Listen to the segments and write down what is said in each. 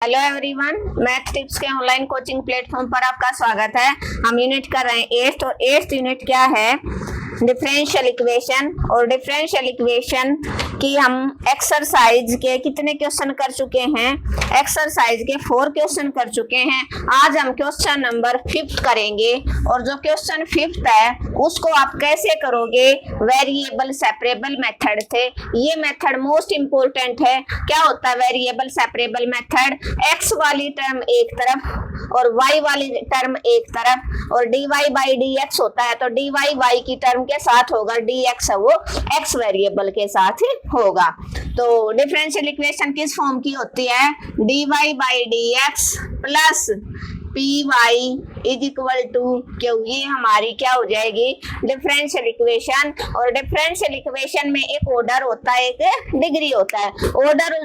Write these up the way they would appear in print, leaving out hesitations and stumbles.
Hello everyone, math tips के online coaching platform पर आपका स्वागत है। हम यूनिट कर रहे हैं 8 और 8th यूनिट क्या है, डिफरेंशियल इक्वेशन। और डिफरेंशियल इक्वेशन की हम एक्सरसाइज के कितने क्वेश्चन कर चुके हैं? एक्सरसाइज के 4 क्वेश्चन कर चुके हैं। आज हम क्वेश्चन नंबर 5 करेंगे। और जो क्वेश्चन 5 है उसको आप कैसे करोगे? वेरिएबल सेपरेबल मेथड से। ये मेथड मोस्ट इंपोर्टेंट है। क्या होता है वेरिएबल सेपरेबल मेथड? एक्स वाली टर्म एक तरफ और वाई वाली टर्म एक तरफ, और dy बाई dx होता है, तो dy y की टर्म के साथ होगा, dx है वो x वेरिएबल के साथ ही होगा। तो डिफरेंशियल इक्वेशन किस फॉर्म की होती है? dy by dx plus py is equal to q. ये हमारी क्या हो जाएगी? Differential equation. और डिफरेंशियल इक्वेशन में एक ऑर्डर होता है, एक डिग्री होता है। ऑर्डर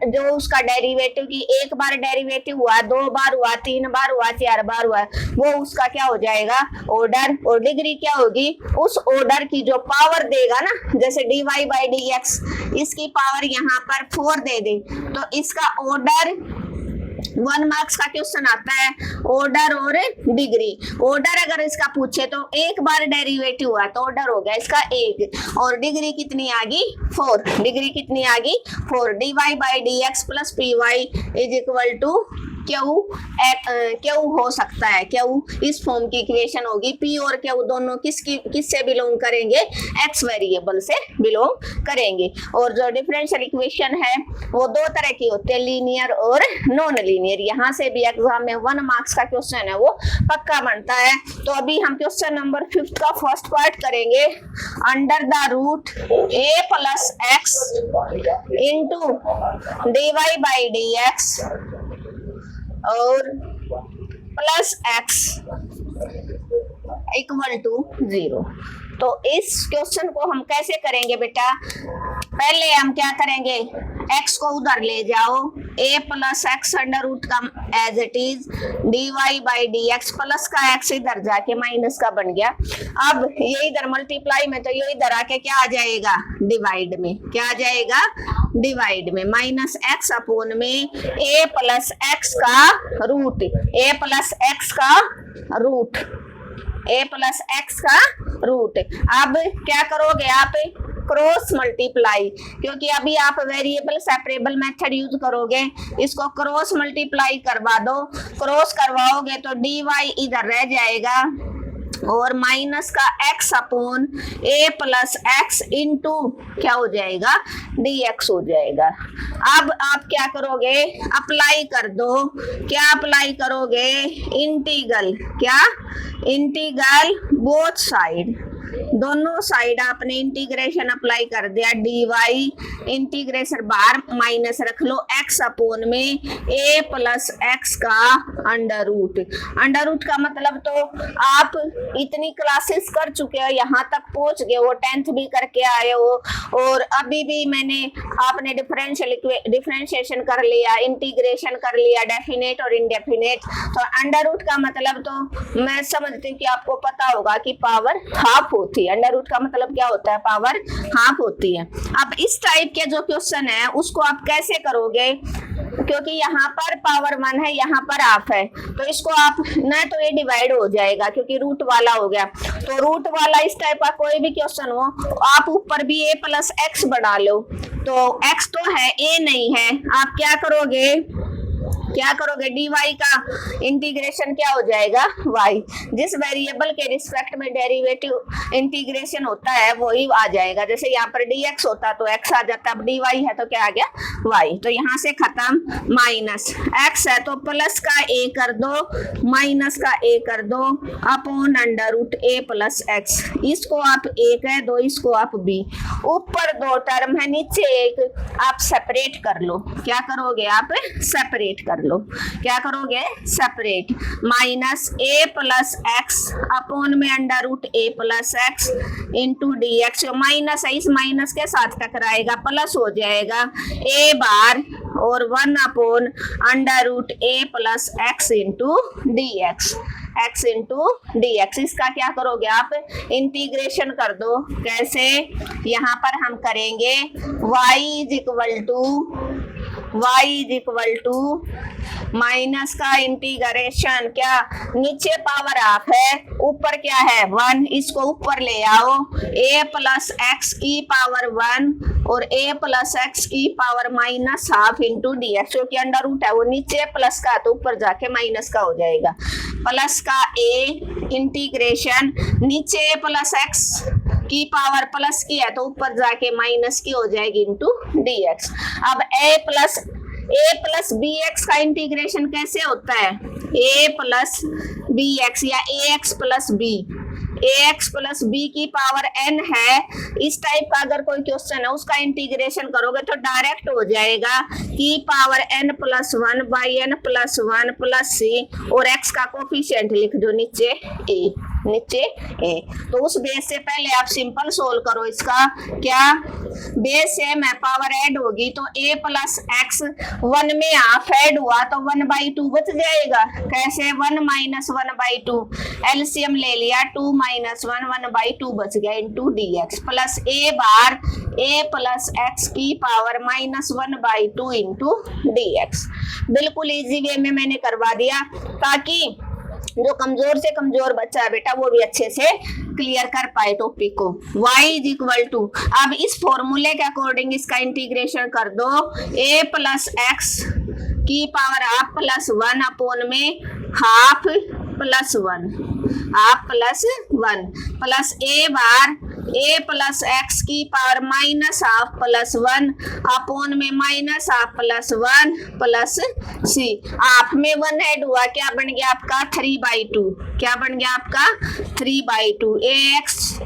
जो उसका डेरिवेटिव की एक बार डेरिवेटिव हुआ, 2 बार हुआ, 3 बार हुआ, 4 बार हुआ, वो उसका क्या हो जाएगा? ऑर्डर। और डिग्री क्या होगी? उस ऑर्डर की जो पावर देगा ना, जैसे dy बाई dx, इसकी पावर यहाँ पर 4 दे दे तो इसका ऑर्डर 1 मार्क्स का क्वेश्चन आता है, ऑर्डर और डिग्री। ऑर्डर अगर इसका पूछे तो एक बार डेरिवेटिव हुआ तो ऑर्डर हो गया इसका 1, और डिग्री कितनी आ गई? 4। डिग्री कितनी आ गई? 4। dy by dx plus py is equal to q हो सकता है। क्यू इस फॉर्म की इक्वेशन होगी। पी और क्यू दोनों किससे बिलोंग करेंगे? एक्स वेरिएबल से बिलोंग करेंगे। और जो डिफरेंशियल इक्वेशन है वो 2 तरह की होती है, लीनियर और नॉन लीनियर। यहाँ से भी एग्जाम में 1 मार्क्स का क्वेश्चन है वो पक्का बनता है। तो अभी हम क्वेश्चन नंबर 5 का फर्स्ट पार्ट करेंगे। Under the root a plus x into dy by dx और प्लस एक्स इक्वल टू 0। तो इस क्वेश्चन को हम कैसे करेंगे बेटा? पहले हम क्या करेंगे, x को उधर ले जाओ, a plus x under root का as it is, dy by dx plus का x इधर जाके माइनस का बन गया। अब ये इधर मल्टीप्लाई में, तो ये इधर आके क्या आ जाएगा? डिवाइड में। क्या आ जाएगा? डिवाइड में। माइनस एक्स अपॉन में a प्लस एक्स का रूट, a प्लस एक्स का रूट, a प्लस एक्स का रूट। अब क्या करोगे आप? क्रॉस मल्टीप्लाई, क्योंकि अभी आप वेरिएबल सेपरेबल मेथड यूज करोगे। इसको क्रॉस मल्टीप्लाई करवा दो। क्रॉस करवाओगे तो dy इधर रह जाएगा और माइनस का x upon a plus x into क्या हो जाएगा? dx हो जाएगा। अब आप क्या करोगे? अप्लाई कर दो। क्या अप्लाई करोगे? इंटीग्रल। क्या? इंटीग्रल बोथ साइड, दोनों साइड आपने इंटीग्रेशन अप्लाई कर दिया। dy इंटीग्रेशन बाहर माइनस रख लो, x अपॉन में a प्लस एक्स का अंडर रूट। अंडर रूट का मतलब तो आप इतनी क्लासेस कर चुके हो, यहाँ तक पहुंच गए हो, 10th भी करके आए हो, और अभी भी मैंने आपने डिफरेंशिएशन कर लिया, इंटीग्रेशन कर लिया, डेफिनेट और इनडेफिनेट। तो अंडर रूट का मतलब तो मैं समझती हूँ कि आपको पता होगा कि पावर हाफ होती है। अंडर रूट का मतलब क्या होता है? पावर हाफ होती है। अब इस टाइप के जो क्वेश्चन है उसको आप कैसे करोगे? क्योंकि यहाँ पर पावर 1 है, यहाँ पर हाफ है, तो इसको आप न तो ये डिवाइड हो जाएगा क्योंकि रूट वाला हो गया। तो रूट वाला इस टाइप का कोई भी क्वेश्चन हो, आप ऊपर भी a प्लस एक्स बढ़ा लो। तो x तो है, a नहीं है। आप क्या करोगे? क्या करोगे? dy का इंटीग्रेशन क्या हो जाएगा? y। जिस वेरिएबल के रिस्पेक्ट में डेरिवेटिव इंटीग्रेशन होता है वही आ जाएगा। जैसे यहाँ पर dx होता तो x आ जाता, अब dy है तो क्या आ गया? y। तो यहाँ से खत्म। माइनस x है तो प्लस का a कर दो, माइनस का a कर दो, upon under root a plus x. इसको आप a कह दो, इसको आप b। ऊपर 2 टर्म है, नीचे 1, आप सेपरेट कर लो। क्या करोगे आप? सेपरेट कर लो। क्या करोगे? Separate. Minus a plus x upon में under root a plus x into dx। Minus है, इस माइनस के साथ टकराएगा, प्लस हो जाएगा a बार और 1 upon under root a plus x into dx। x into dx। इसका क्या करोगे आप? इंटीग्रेशन कर दो। कैसे? यहाँ पर हम करेंगे y is equal to y is equal to minus का इंटीग्रेशन, क्या नीचे पावर हाफ है ऊपर क्या है 1, इसको ऊपर ले आओ a प्लस एक्स की पावर 1 और a प्लस एक्स की power minus half into d x, क्योंकि अंडर रूट है वो नीचे प्लस का तो ऊपर जाके माइनस का हो जाएगा, प्लस का a इंटीग्रेशन नीचे a प्लस एक्स की पावर प्लस की है तो ऊपर जाके माइनस की हो जाएगी इंटू डी एक्स। अब a प्लस बी एक्स का इंटीग्रेशन कैसे होता है, a प्लस बी एक्स या ax plus b, ax plus b की पावर n है, इस टाइप का अगर कोई क्वेश्चन है उसका इंटीग्रेशन करोगे तो डायरेक्ट हो जाएगा की power n plus 1 by n plus 1 plus C और x का कोफिशिएंट लिख दो नीचे a। तो उस बेस से पहले आप सिंपल सोल्व करो इसका, क्या बेस सेम है पावर ऐड होगी तो a प्लस एक्स 1 में हाफ ऐड हुआ तो 1/2 बच जाएगा, कैसे 1 माइनस 1/2 एलसीएम ले लिया 2 माइनस 1 1/2 बच गया into d x plus a बार a प्लस एक्स की power minus 1/2 into d x. बिल्कुल इजी वे में मैंने करवा दिया ताकि जो कमजोर से कमजोर बच्चा है बेटा वो भी अच्छे से क्लियर कर पाए टॉपिक को। y इज इक्वल टू, अब इस फॉर्मूले के अकॉर्डिंग इसका इंटीग्रेशन कर दो a प्लस एक्स की पावर हाफ प्लस 1 अपॉन में हाफ प्लस 1 प्लस a बार a प्लस एक्स की power minus half plus 1 upon में minus half plus 1 plus C, half में 1 ऐड हुआ क्या बन गया आपका 3/2, क्या बन गया आपका 3/2,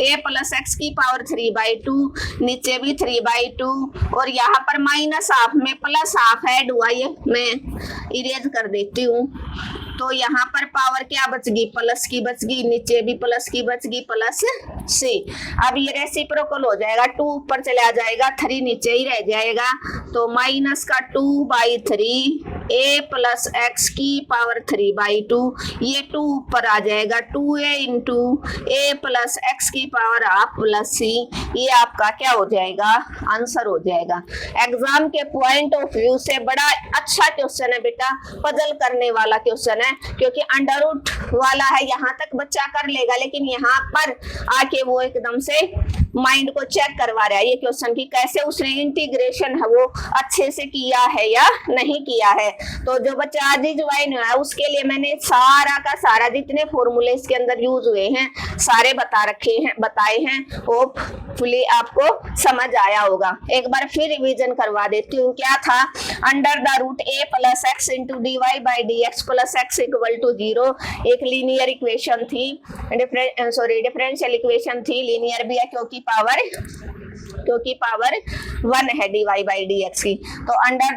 a प्लस एक्स की पावर 3/2 नीचे भी 3/2 और यहाँ पर माइनस हाफ में प्लस हाफ ऐड हुआ, ये मैं इरेज कर देती हूँ तो यहाँ पर पावर क्या बच गई प्लस की बच गई, नीचे भी प्लस की बच गई प्लस सी। अब ये रेसिप्रोकल हो जाएगा, 2 ऊपर चला जाएगा 3 नीचे ही रह जाएगा तो माइनस का 2/3 a प्लस एक्स की पावर 3/2, ये 2 ऊपर आ जाएगा 2a into a plus x की पावर हाफ प्लस सी, ये आपका क्या हो जाएगा आंसर हो जाएगा। एग्जाम के पॉइंट ऑफ व्यू से बड़ा अच्छा क्वेश्चन है बेटा, पजल करने वाला क्वेश्चन है क्योंकि अंडर रूट वाला है, यहाँ तक बच्चा कर लेगा लेकिन यहाँ पर आके वो एकदम से माइंड को चेक करवा रहा है ये क्वेश्चन की कैसे उसने इंटीग्रेशन है वो अच्छे से किया है या नहीं किया है। तो जो बच्चा आज ही ज्वाइन हुआ है उसके लिए मैंने सारा का सारा जितने फॉर्मूले इसके अंदर यूज हुए हैं सारे बताए हैं, होपफुली आपको समझ आया होगा। एक बार फिर रिवीजन करवा देती हूँ, क्या था under the root a plus x into d y by d x plus x equal to 0 एक लीनियर इक्वेशन थी, डिफरेंशियल इक्वेशन थी, लीनियर भी है क्योंकि पावर 1 है dy बाई डी एक्स की। तो under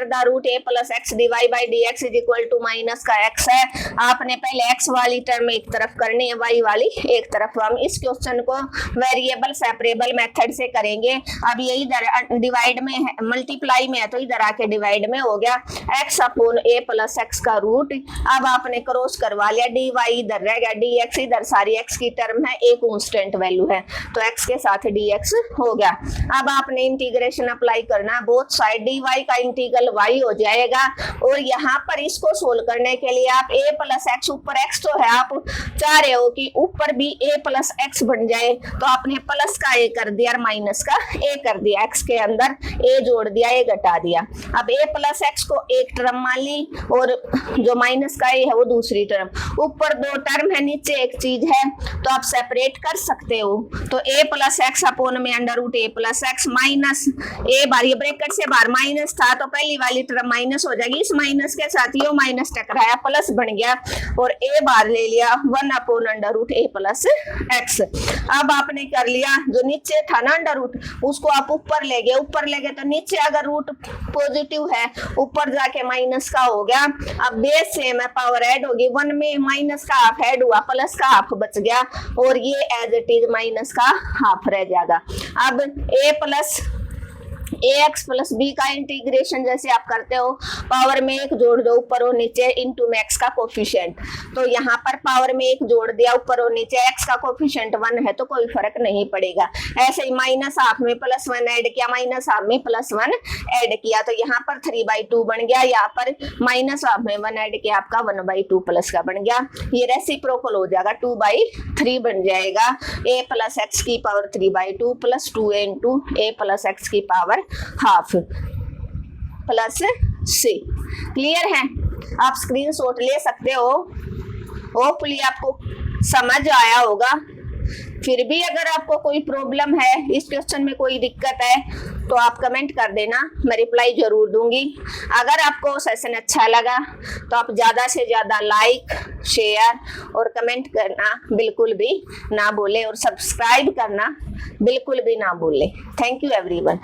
the root a plus x dy by d x is equal to minus का x है, आपने पहले x वाली टर्म एक तरफ करनी है y वाली एक तरफ। हम इस क्वेश्चन को वेरिएबल सेपरेबल मेथड से करेंगे। अब ये इधर डिवाइड में है, मल्टीप्लाई में है तो इधर आके डिवाइड में हो गया x upon a plus x का रूट। अब आपने क्रॉस करवा लिया, dy इधर रह गया, dx इधर, सारी x की टर्म है, एक कांस्टेंट वैल्यू है तो x के साथ dx हो गया। अब आपने इंटीग्रेशन अप्लाई करना, बोथ साइड dy का इंटीग्रल y हो जाएगा और यहाँ पर इसको सोल्व करने के लिए आप a प्लस एक्स, ऊपर x तो है, आप चाह रहे हो कि ऊपर भी a प्लस एक्स बन जाए तो आपने प्लस का a कर दिया और माइनस का a कर दिया, x के अंदर a जोड़ दिया, a घटा दिया। अब a प्लस एक्स को एक टर्म मान ली और जो माइनस का a है वो दूसरी टर्म, ऊपर 2 टर्म है नीचे एक चीज है तो आप सेपरेट कर सकते हो। तो a प्लस एक्स अपॉन में under root a plus x minus a बार, ये ब्रैकेट से बाहर माइनस था तो पहली वाली टर्म माइनस हो जाएगी, इस माइनस के साथ ये माइनस टकराया प्लस बन गया और a बार ले लिया 1 upon under root a plus x. अब आपने कर लिया, जो नीचे था ना अंडर रूट उसको आप ऊपर ले गए तो नीचे अगर रूट पॉजिटिव है ऊपर जाके माइनस का हो गया। अब बेस सेम है, पावर ऐड होगी, 1 में माइनस का हाफ ऐड हुआ, प्लस का हाफ बच गया और ये एज इट इज माइनस का हाफ रह जाएगा। अब a plus ax plus b का इंटीग्रेशन जैसे आप करते हो, पावर में एक जोड़ दो ऊपर और नीचे इनटू में x का कोफिशिएंट। तो यहाँ पर पावर में एक जोड़ दिया ऊपर और नीचे, x का कोफिशिएंट 1 है तो कोई फर्क नहीं पड़ेगा। ऐसे ही -½ में +1 ऐड किया, -½ में +1 ऐड किया, तो यहाँ पर 3/2 बन गया, यहाँ पर -½ में 1 ऐड किया, आपका 1/2 प्लस का बन गया। ये रेसिप्रोकल हो जाएगा, 2/3 बन जाएगा। a + x की पावर 3/2 + 2a × a + x की पावर ½ प्लस c। क्लियर है? आप स्क्रीनशॉट ले सकते हो। होपफुली आपको समझ आया होगा। फिर भी अगर आपको कोई प्रॉब्लम है, इस क्वेश्चन में कोई दिक्कत है, तो आप कमेंट कर देना, मैं रिप्लाई जरूर दूंगी। अगर आपको सेशन अच्छा लगा तो आप ज़्यादा से ज़्यादा लाइक, शेयर और कमेंट करना बिल्कुल भी ना भूलें, और सब्सक्राइब करना बिल्कुल भी ना भूलें। Thank you everyone.